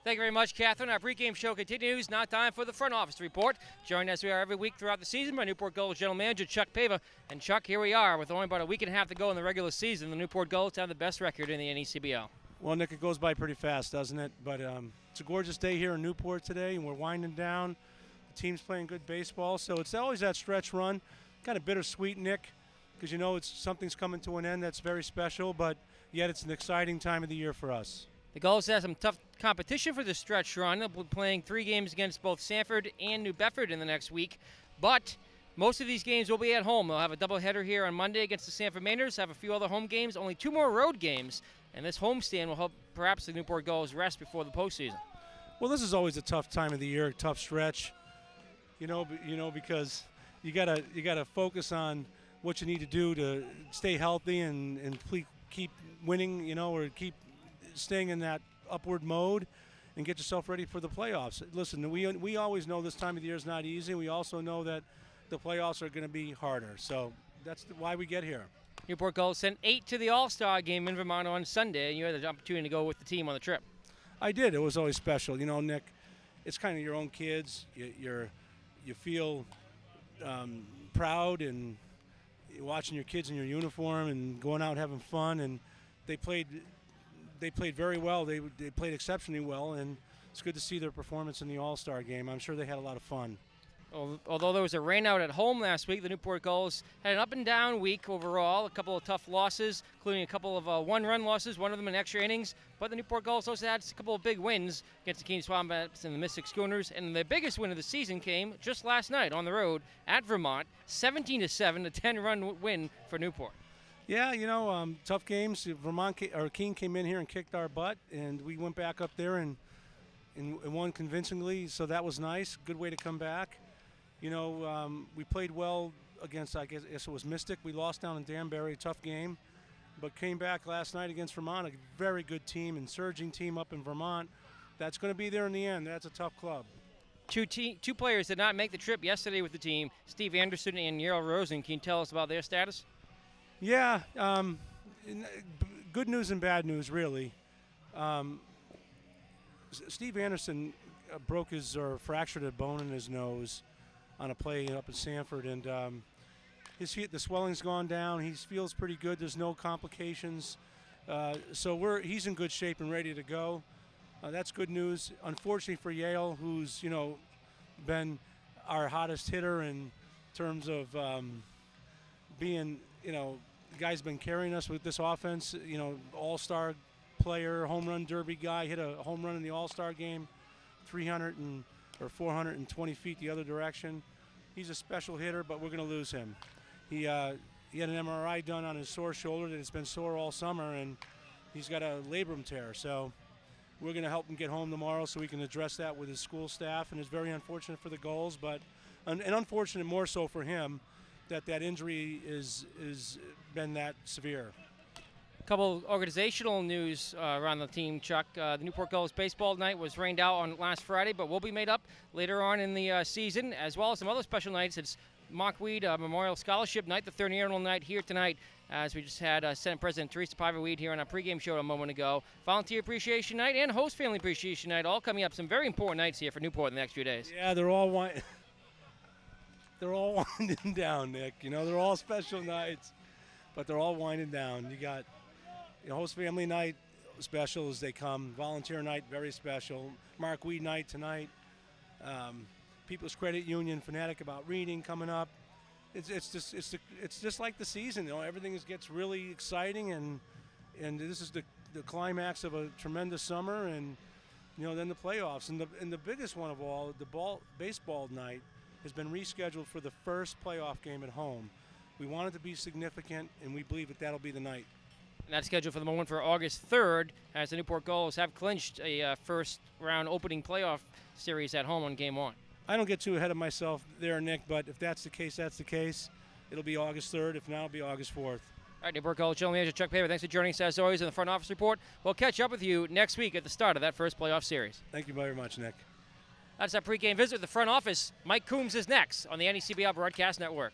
Thank you very much, Catherine. Our pregame show continues. Now time for the front office report. Joined as we are every week throughout the season by Newport Gulls General Manager Chuck Paiva. And Chuck, here we are with only about a week and a half to go in the regular season. The Newport Gulls have the best record in the NECBL. Well, Nick, it goes by pretty fast, doesn't it? But it's a gorgeous day here in Newport today, and we're winding down. The team's playing good baseball, so it's always that stretch run. Kind of bittersweet, Nick, because you know something's coming to an end that's very special, but yet it's an exciting time of the year for us. The Gulls have some tough competition for the stretch run. They'll be playing 3 games against both Sanford and New Bedford in the next week. But most of these games will be at home. They'll have a doubleheader here on Monday against the Sanford Mainers, have a few other home games, only 2 more road games. And this homestand will help perhaps the Newport Gulls rest before the postseason. Well, this is always a tough time of the year, a tough stretch. You know, because you gotta focus on what you need to do to stay healthy and keep winning, you know, or keep staying in that upward mode and get yourself ready for the playoffs. Listen, we always know this time of the year is not easy. We also know that the playoffs are going to be harder. So that's why we get here. Newport Gulls sent 8 to the All-Star game in Vermont on Sunday, and you had the opportunity to go with the team on the trip. I did. It was always special. You know, Nick, it's kind of your own kids. You feel proud and watching your kids in your uniform and going out and having fun, and they played very well. They played exceptionally well, and it's good to see their performance in the All-Star game. I'm sure they had a lot of fun. Although there was a rainout at home last week, the Newport Gulls had an up-and-down week overall, a couple of tough losses, including a couple of one-run losses, one of them in extra innings. But the Newport Gulls also had a couple of big wins against the Keene Wombats and the Mystic Schooners. And the biggest win of the season came just last night on the road at Vermont, 17-7, a 10-run win for Newport. Yeah, you know, tough games. Keene came in here and kicked our butt, and we went back up there and won convincingly, so that was nice. Good way to come back. You know, we played well against, I guess it was Mystic. We lost down in Danbury, tough game, but came back last night against Vermont, a very good team and surging team up in Vermont. That's going to be there in the end. That's a tough club. Two players did not make the trip yesterday with the team, Steve Anderson and Yarrow Rosen. Can you tell us about their status? Yeah, good news and bad news, really. Steve Anderson broke his or fractured a bone in his nose on a play up in Sanford, and the swelling's gone down. He feels pretty good. There's no complications, so he's in good shape and ready to go. That's good news. Unfortunately for Yale, who's been our hottest hitter in terms of being the guy's been carrying us with this offense. All-star player, home run derby guy, hit a home run in the All-Star game, 420 feet the other direction. He's a special hitter, but we're going to lose him. He had an MRI done on his sore shoulder that has been sore all summer, and he's got a labrum tear. So we're going to help him get home tomorrow so we can address that with his school staff. And it's very unfortunate for the Gulls, but and unfortunate more so for him that injury is been that severe. Couple organizational news around the team, Chuck. The Newport Gulls baseball night was rained out on last Friday, but will be made up later on in the season, as well as some other special nights. It's Mark Weed Memorial Scholarship Night, the third annual night here tonight, as we just had Senate President Teresa Paiva Weed here on our pregame show a moment ago. Volunteer Appreciation Night and Host Family Appreciation Night, all coming up. Some very important nights here for Newport in the next few days. Yeah, they're all winding down, Nick. They're all special nights, but they're all winding down. You got Host Family Night, special as they come. Volunteer Night, very special. Mark Weed Night tonight. People's Credit Union, Fanatic About Reading coming up. It's just like the season. Everything gets really exciting, and this is the climax of a tremendous summer, and then the playoffs. And the biggest one of all, the baseball night, has been rescheduled for the first playoff game at home. We want it to be significant, and we believe that'll be the night. And that's scheduled for the moment for August 3rd, as the Newport Gulls have clinched a first-round opening playoff series at home on Game 1. I don't get too ahead of myself there, Nick, but if that's the case, that's the case. It'll be August 3rd. If not, it'll be August 4th. All right, Newport Gulls General Manager Chuck Paiva, thanks for joining us as always in the front office report. We'll catch up with you next week at the start of that first playoff series. Thank you very much, Nick. That's our pregame visit with the front office. Mike Coombs is next on the NECBL Broadcast Network.